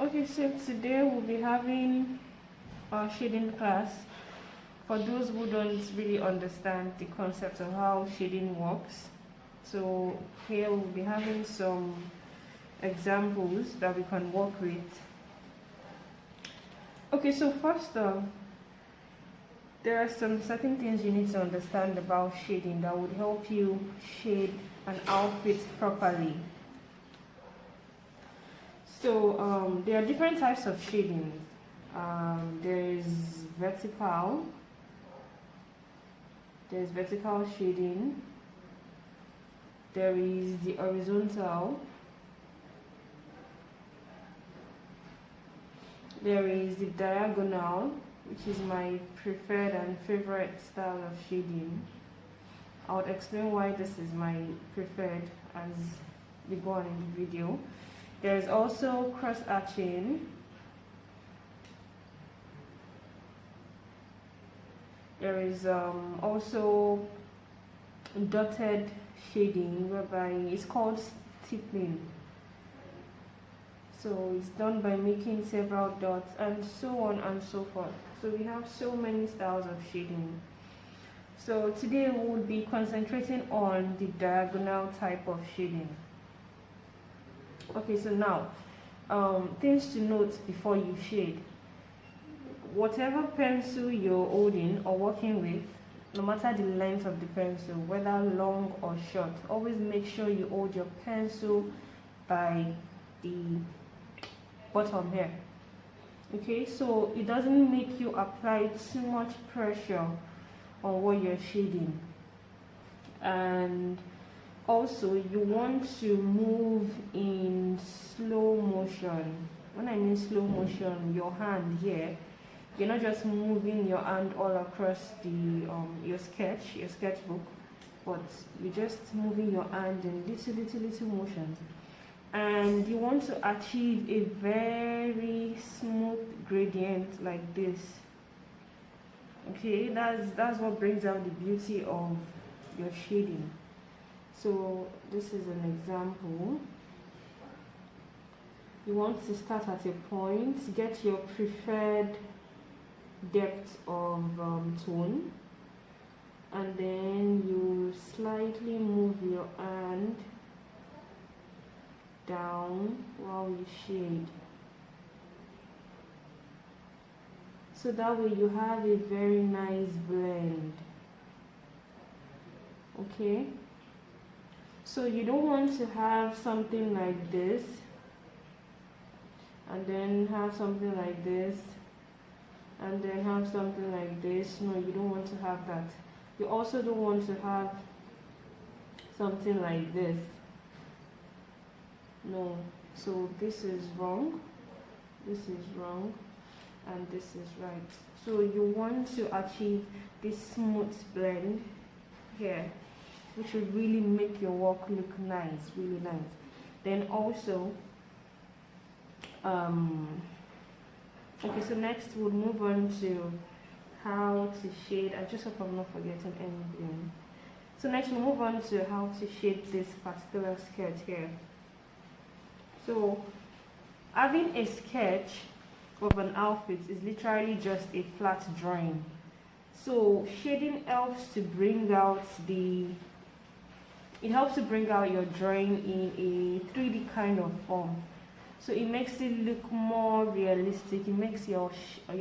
Okay, so today we'll be having our shading class. For those who don't really understand the concept of how shading works, so here we'll be having some examples that we can work with. Okay, so first off, there are some certain things you need to understand about shading that would help you shade an outfit properly. So there are different types of shading. There's vertical shading, there is the horizontal, there is the diagonal, which is my preferred and favorite style of shading. I'll explain why this is my preferred as we go on in the video. There's also cross hatching. There is also dotted shading, whereby it's called stippling. So it's done by making several dots and so on and so forth. So we have so many styles of shading. So today we will be concentrating on the diagonal type of shading. Okay, so now things to note before you shade. Whatever pencil you're holding or working with, no matter the length of the pencil, whether long or short, always make sure you hold your pencil by the bottom here. Okay, so it doesn't make you apply too much pressure on what you're shading. And also you want to move in slow motion. When I mean slow motion, your hand here, you're not just moving your hand all across the your sketchbook, but you're just moving your hand in little motions. And you want to achieve a very smooth gradient like this. Okay, that's what brings out the beauty of your shading. So this is an example. You want to start at a point, get your preferred depth of tone, and then you slightly move your hand down while you shade. So that way you have a very nice blend. Okay, so you don't want to have something like this and then have something like this and then have something like this. No, you don't want to have that. You also don't want to have something like this. No, so this is wrong, this is wrong, and this is right. So you want to achieve this smooth blend here, which will really make your work look nice, really nice. Then also okay, so next we'll move on to how to shade. I just hope I'm not forgetting anything. So next we'll move on to how to shade this particular sketch here. So having a sketch of an outfit is literally just a flat drawing. So shading helps to bring out your drawing in a 3D kind of form. So it makes it look more realistic. It makes your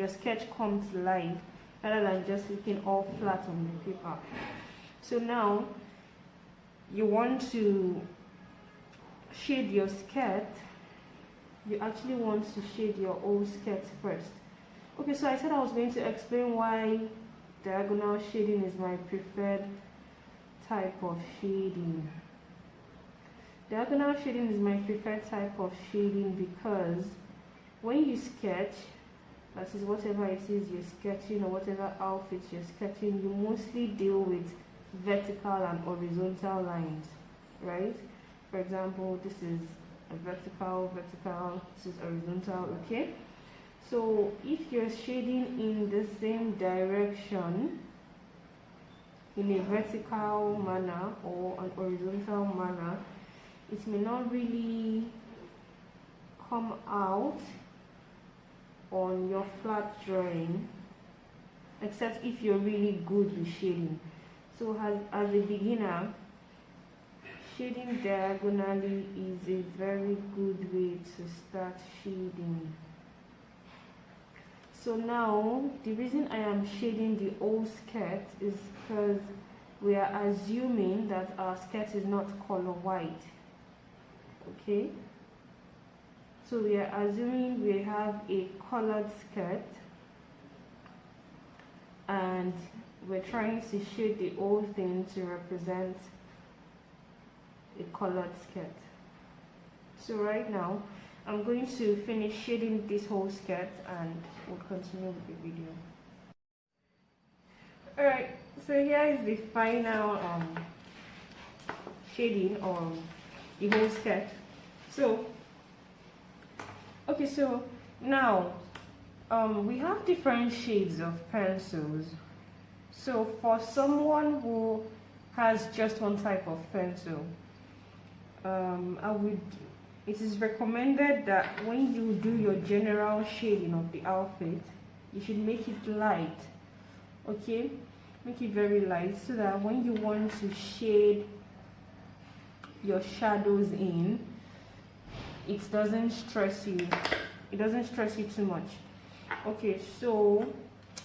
sketch come to life rather than just looking all flat on the paper. So now you want to shade your skirt. You actually want to shade your whole skirt first. Okay, so I said I was going to explain why diagonal shading is my preferred type of shading. Diagonal shading is my preferred type of shading because when you sketch, that is whatever it is you're sketching or whatever outfit you're sketching, you mostly deal with vertical and horizontal lines, right? For example, this is a vertical, this is horizontal, okay? So if you're shading in the same direction, in a vertical manner or an horizontal manner, it may not really come out on your flat drawing, except if you're really good with shading. So as a beginner, shading diagonally is a very good way to start shading. So now the reason I am shading the whole skirt is because we are assuming that our skirt is not color white. Okay, so we are assuming we have a colored skirt and we're trying to shade the whole thing to represent a colored skirt. So right now I'm going to finish shading this whole skirt and we'll continue with the video. Alright, so here is the final shading on the whole skirt. So okay, so now we have different shades of pencils. So for someone who has just one type of pencil, it is recommended that when you do your general shading of the outfit, you should make it light. Okay, make it very light so that when you want to shade your shadows in, it doesn't stress you. It doesn't stress you too much. Okay, so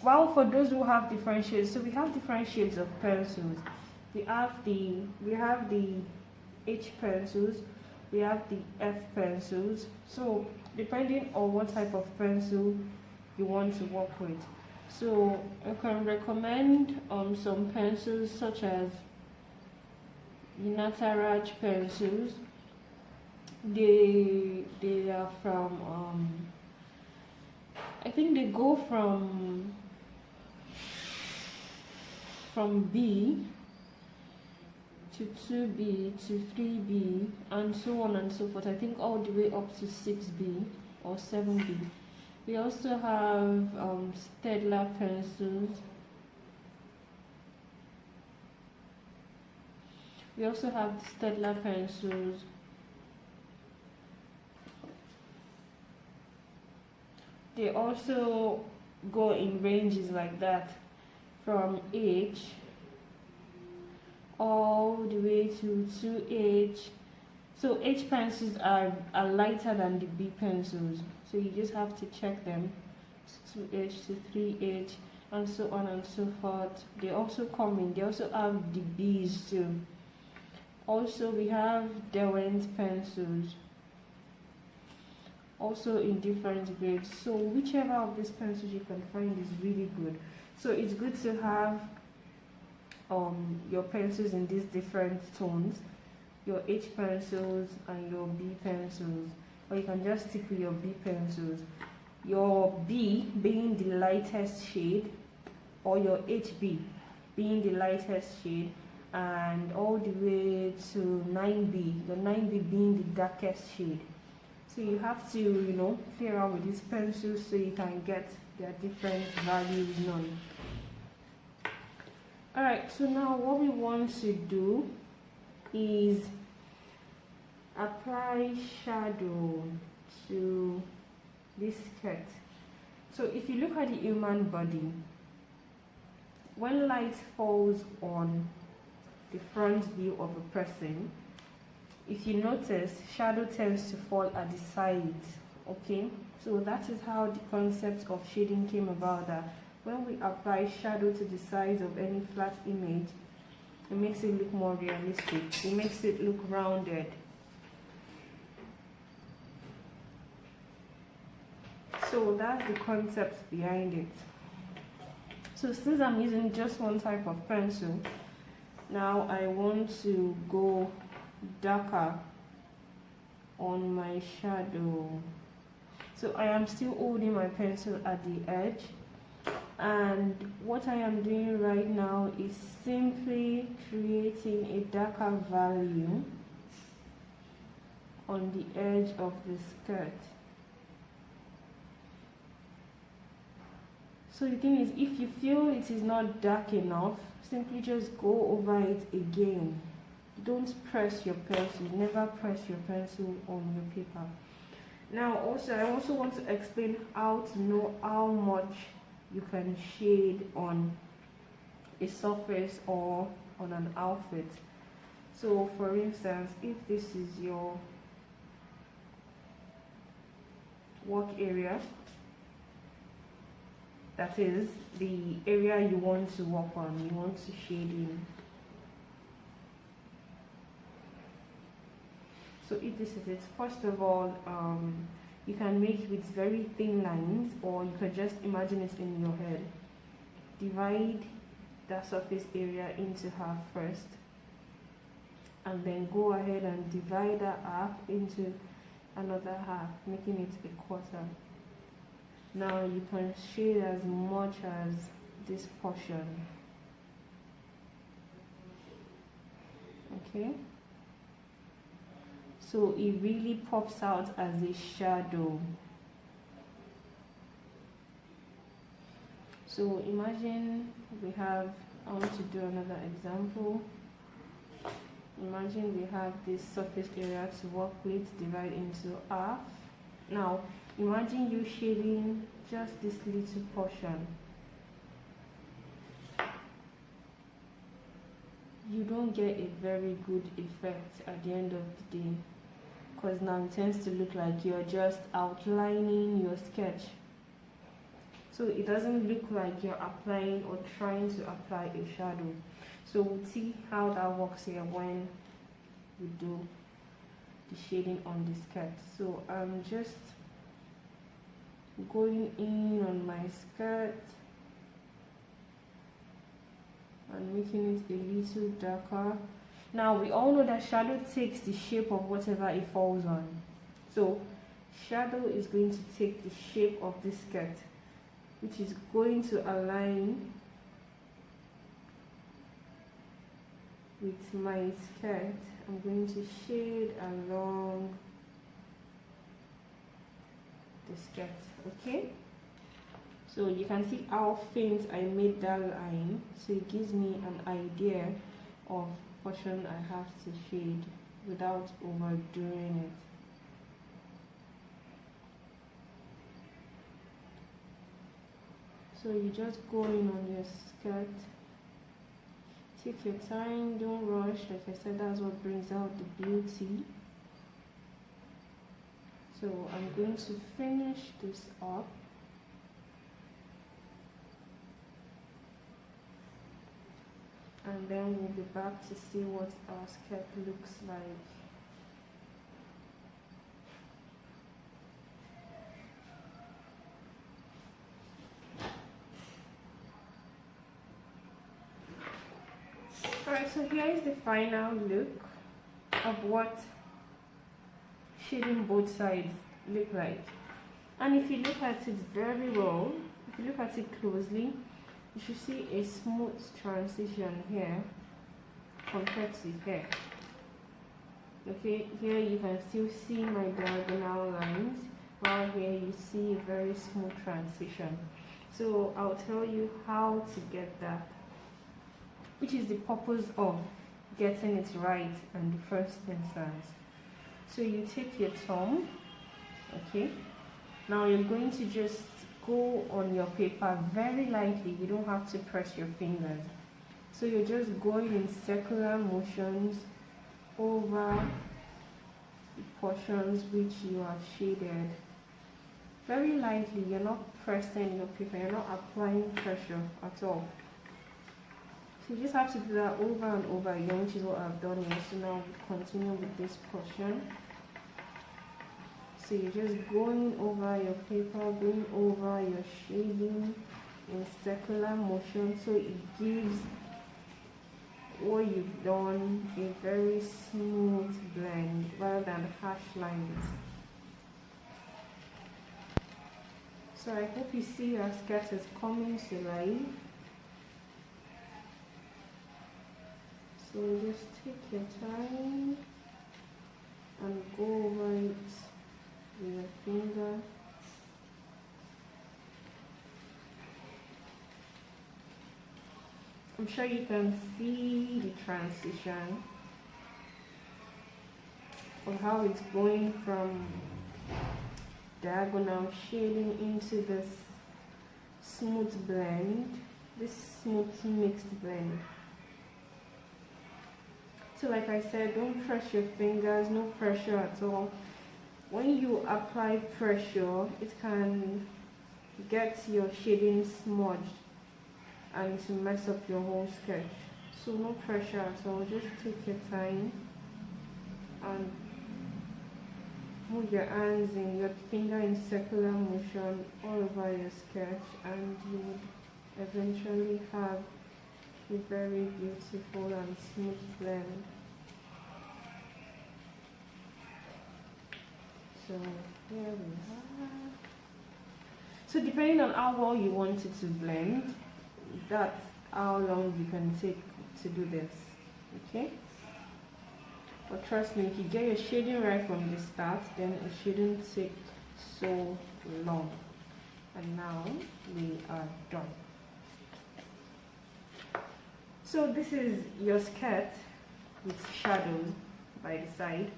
well, for those who have different shades, so we have different shades of pencils. We have the H pencils, we have the F pencils. So depending on what type of pencil you want to work with, so I can recommend some pencils such as Nataraj pencils. They are from I think they go from B to 2B to 3B and so on and so forth. I think all the way up to 6B or 7B. We also have Staedtler pencils. We also have Staedtler pencils. They also go in ranges like that, from H all the way to 2H. So H pencils are lighter than the B pencils, so you just have to check them, 2H to 3H and so on and so forth. They also have the Bs too. Also we have Derwent pencils, also in different grades. So whichever of these pencils you can find is really good. So it's good to have your pencils in these different tones, your H pencils and your B pencils, or you can just stick with your B pencils, your B being the lightest shade or your HB being the lightest shade, and all the way to 9B, the 9B being the darkest shade. So you have to, play around with these pencils so you can get their different values known. Alright, so now what we want to do is apply shadow to this skirt. So if you look at the human body, when light falls on the front view of a person, if you notice, shadow tends to fall at the sides. Okay, so that is how the concept of shading came about, that when we apply shadow to the sides of any flat image, it makes it look more realistic, it makes it look rounded. So that's the concept behind it. So since I'm using just one type of pencil, now I want to go darker on my shadow. So I am still holding my pencil at the edge, and what I am doing right now is simply creating a darker value on the edge of the skirt. So the thing is, if you feel it is not dark enough, simply just go over it again. Don't press your pencil, never press your pencil on your paper. Now also I also want to explain how to know how much you can shade on a surface or on an outfit. So for instance, if this is your work area, that is the area you want to work on, you want to shade in. So if this is it, first of all, you can make it with very thin lines, or you can just imagine it in your head. Divide that surface area into half first, and then go ahead and divide that half into another half, making it a quarter. Now you can shade as much as this portion. Okay, so it really pops out as a shadow. So imagine I want to do another example. Imagine we have this surface area to work with, divide into half. Now imagine you shading just this little portion. You don't get a very good effect at the end of the day, because now it tends to look like you're just outlining your sketch. So it doesn't look like you're applying or trying to apply a shadow. So we'll see how that works here when we do the shading on the skirt. So I'm just going in on my skirt and making it a little darker. Now we all know that shadow takes the shape of whatever it falls on. So shadow is going to take the shape of this skirt, which is going to align with my skirt. I'm going to shade along the skirt. Okay, so you can see how faint I made that line, so it gives me an idea of portion I have to shade without overdoing it. So you just go in on your skirt, take your time, don't rush. Like I said, that's what brings out the beauty. So I'm going to finish this up. And then we'll be back to see what our skirt looks like. Alright, so here is the final look of what shading both sides look like. And if you look at it very well, if you look at it closely, you should see a smooth transition here compared to here. Okay, here you can still see my diagonal lines, while here you see a very smooth transition. So I'll tell you how to get that, which is the purpose of getting it right in the first instance. So you take your thumb, okay, now you're going to just go on your paper very lightly. You don't have to press your fingers. So you're just going in circular motions over the portions which you have shaded. Very lightly, you're not pressing your paper, you're not applying pressure at all. So you just have to do that over and over again, which is what I've done here. So now we continue with this portion. So you're just going over your paper, going over your shading in circular motion, so it gives what you've done a very smooth blend rather than harsh lines. So I hope you see your skirt is coming to life. So just take your time and go over it with your finger. I'm sure you can see the transition of how it's going from diagonal shading into this smooth blend, this smooth mixed blend. So like I said, don't press your fingers, no pressure at all. When you apply pressure, it can get your shading smudged and to mess up your whole sketch. So no pressure at all, just take your time and move your hands in your finger in circular motion all over your sketch, and you would eventually have a very beautiful and smooth blend. So here we are. So depending on how well you want it to blend, that's how long you can take to do this, okay? But trust me, if you get your shading right from the start, then it shouldn't take so long. And now we are done. So this is your skirt with shadows by the side.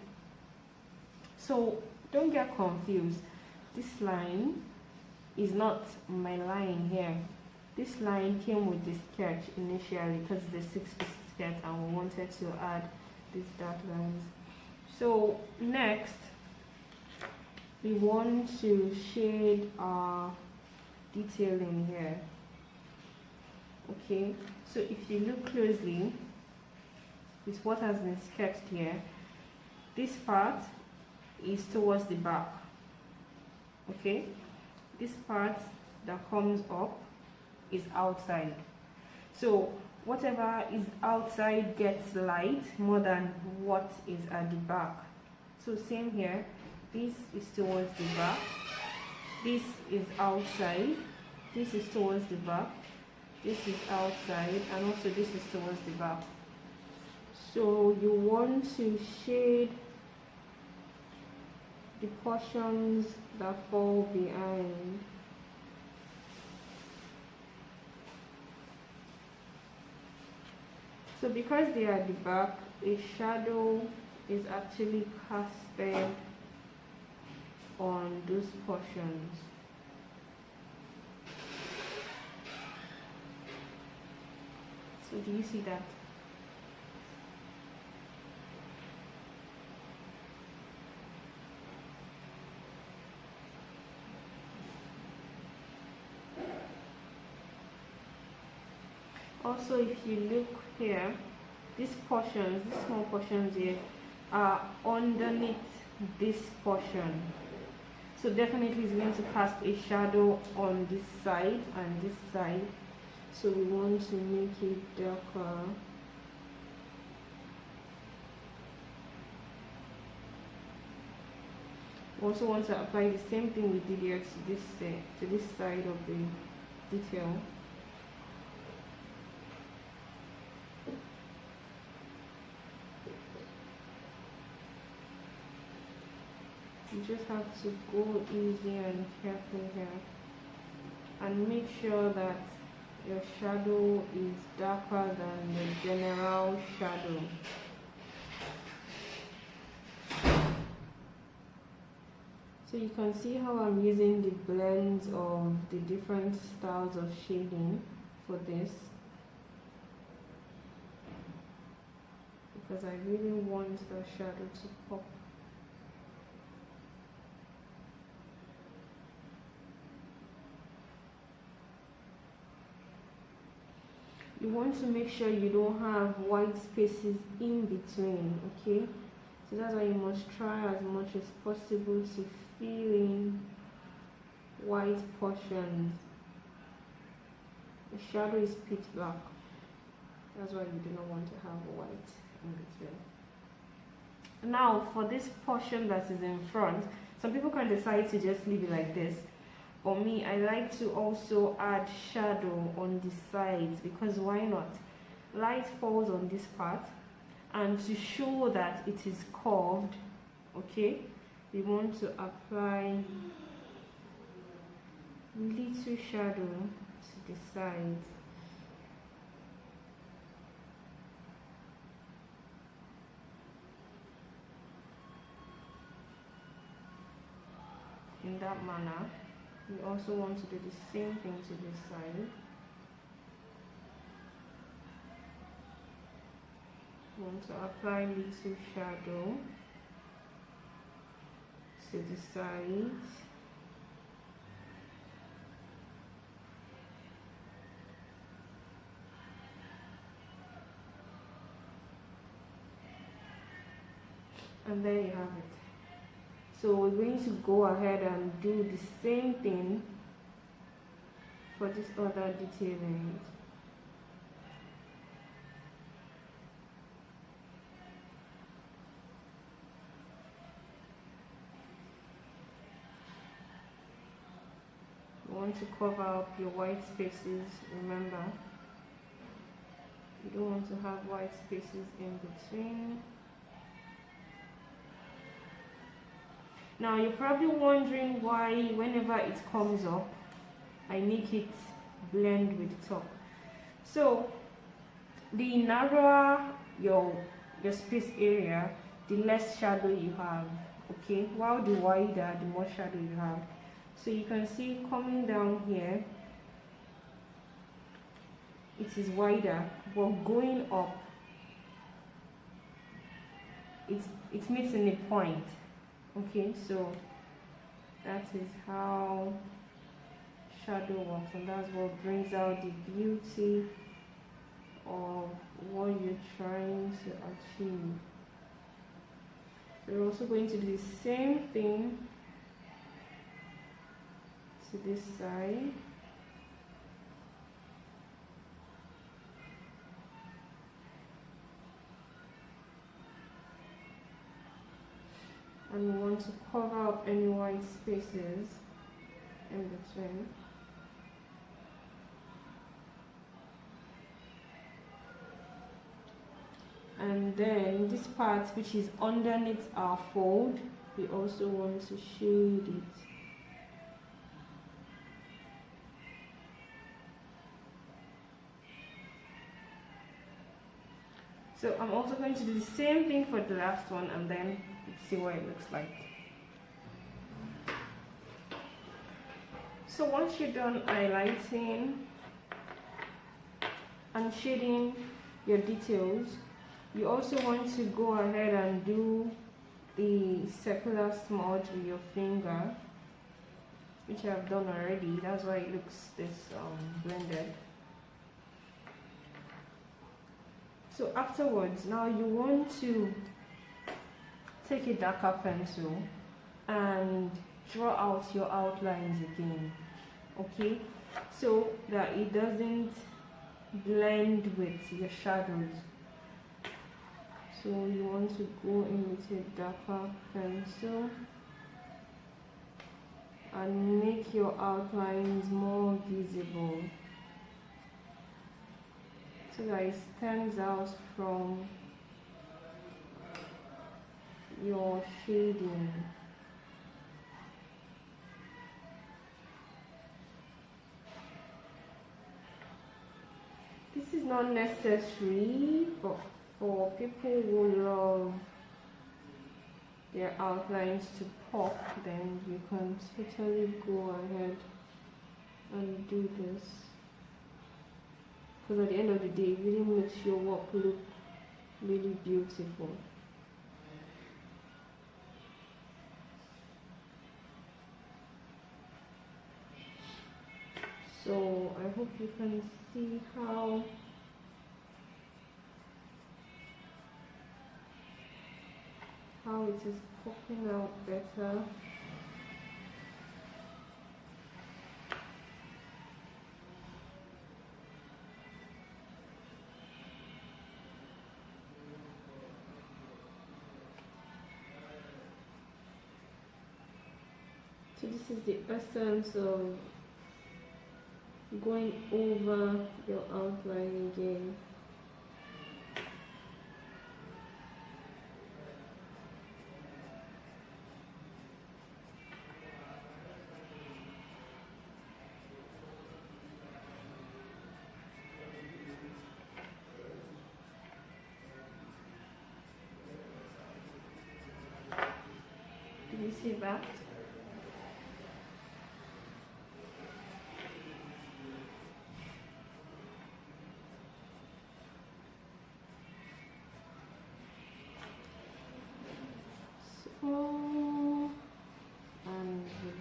So don't get confused. This line is not my line here. This line came with the sketch initially because it's a 6-piece skirt and we wanted to add these dark lines. So next we want to shade our detailing here. Okay, so if you look closely with what has been sketched here, this part is towards the back. Okay, this part that comes up is outside. So whatever is outside gets light more than what is at the back. So same here, this is towards the back, this is outside, this is towards the back, this is outside, and also this is towards the back. So you want to shade the portions that fall behind. So because they are at the back, a shadow is actually casted on those portions. So do you see that? Also, if you look here, these portions, these small portions here, are underneath this portion. So definitely it's going to cast a shadow on this side and this side. So we want to make it darker. We also want to apply the same thing we did here to this side of the detail. You just have to go easy and careful here and make sure that your shadow is darker than the general shadow. So you can see how I'm using the blends of the different styles of shading for this, because I really want the shadow to pop. You want to make sure you don't have white spaces in between, okay? So that's why you must try as much as possible to fill in white portions. The shadow is pitch black. That's why you do not want to have white in between. Now for this portion that is in front, some people can decide to just leave it like this. For me, I like to also add shadow on the sides, because why not? Light falls on this part, and to show that it is curved, okay, we want to apply little shadow to the sides. In that manner. We also want to do the same thing to this side. We want to apply little shadow to the sides. And there you have it. So we're going to go ahead and do the same thing for this other detailing. You want to cover up your white spaces, remember. You don't want to have white spaces in between. Now you're probably wondering why whenever it comes up, I make it blend with the top. So the narrower your space area, the less shadow you have, okay? While the wider, the more shadow you have. So you can see coming down here, it is wider, but going up, it's missing a point. Okay, so that is how shadow works, and that's what brings out the beauty of what you're trying to achieve. So we're also going to do the same thing to this side. And we want to cover up any white spaces in between. And then this part which is underneath our fold, we also want to shade it. So I'm also going to do the same thing for the last one, and then see what it looks like. So once you're done highlighting and shading your details, you also want to go ahead and do the circular smudge with your finger, which I've done already. That's why it looks this blended. So afterwards, now you want to take a darker pencil and draw out your outlines again, okay, so that it doesn't blend with your shadows. So you want to go in with a darker pencil and make your outlines more visible, so that it stands out from your shading. This is not necessary, but for people who love their outlines to pop, then you can totally go ahead and do this, because at the end of the day, it really makes your work look really beautiful. So I hope you can see how it is popping out better. So this is the essence of going over your outline again. Do you see that?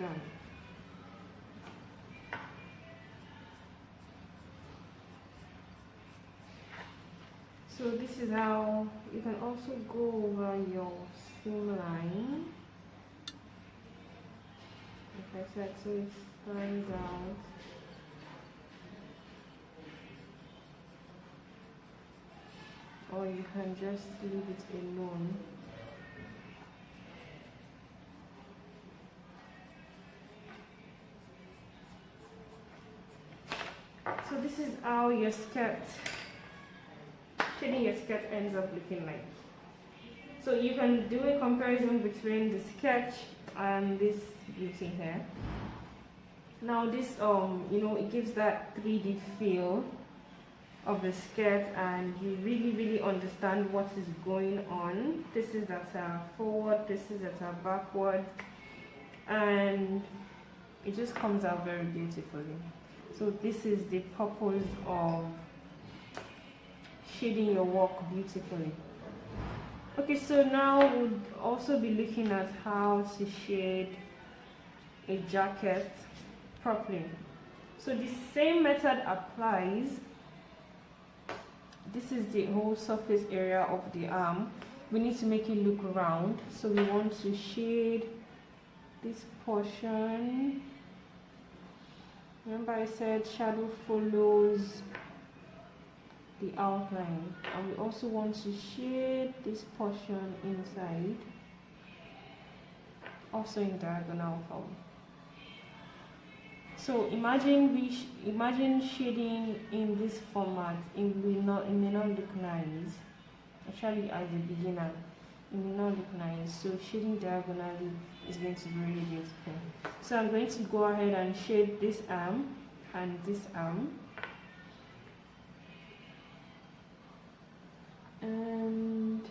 done. So this is how you can also go over your seam line. Like I said, so it stands out. Or you can just leave it alone. So this is how your skirt, shading your skirt ends up looking like. So you can do a comparison between the sketch and this beauty here. Now this you know, it gives that 3D feel of the skirt, and you really understand what is going on. This is that forward, this is that backward, and it just comes out very beautifully. So this is the purpose of shading your work beautifully. Okay, so now we'll also be looking at how to shade a jacket properly. So the same method applies. This is the whole surface area of the arm. We need to make it look round, so we want to shade this portion. Remember I said shadow follows the outline, and we also want to shade this portion inside, also in diagonal form. So imagine shading in this format. It may not look nice. Actually, as a beginner, it may not look nice. So shading diagonally is going to be really beautiful. So I'm going to go ahead and shade this arm and this arm. And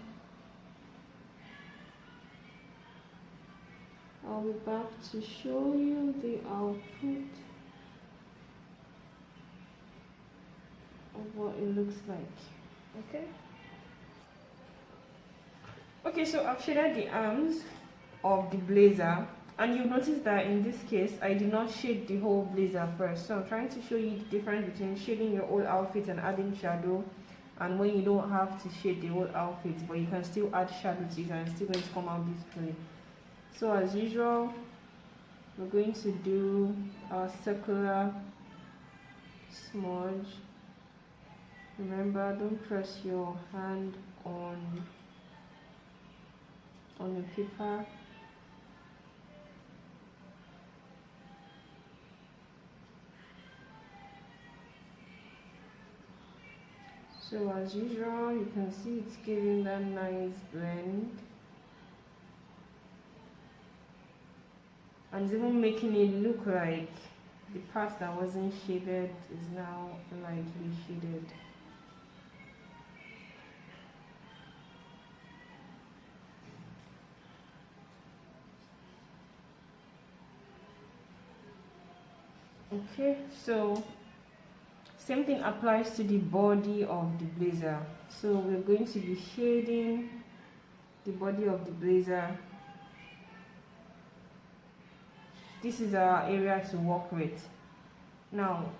I'll be back to show you the output of what it looks like. Okay, so I've shaded the arms of the blazer, and you'll notice that in this case I did not shade the whole blazer first. So I'm trying to show you the difference between shading your whole outfit and adding shadow, and when you don't have to shade the whole outfit but you can still add shadow to it and it's still going to come out beautifully. So as usual, we're going to do our circular smudge. Remember, don't press your hand on the paper. So as usual, you can see it's giving that nice blend. And it's even making it look like the part that wasn't shaded is now lightly shaded. Okay, so same thing applies to the body of the blazer. So we're going to be shading the body of the blazer. This is our area to work with. Now,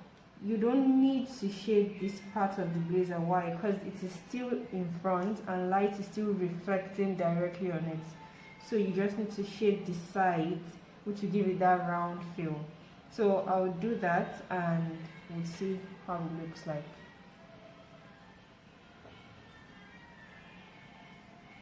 you don't need to shade this part of the blazer. Why? Because it is still in front and light is still reflecting directly on it. So you just need to shade the sides, which will give it that round feel. So I'll do that and we'll see how it looks like.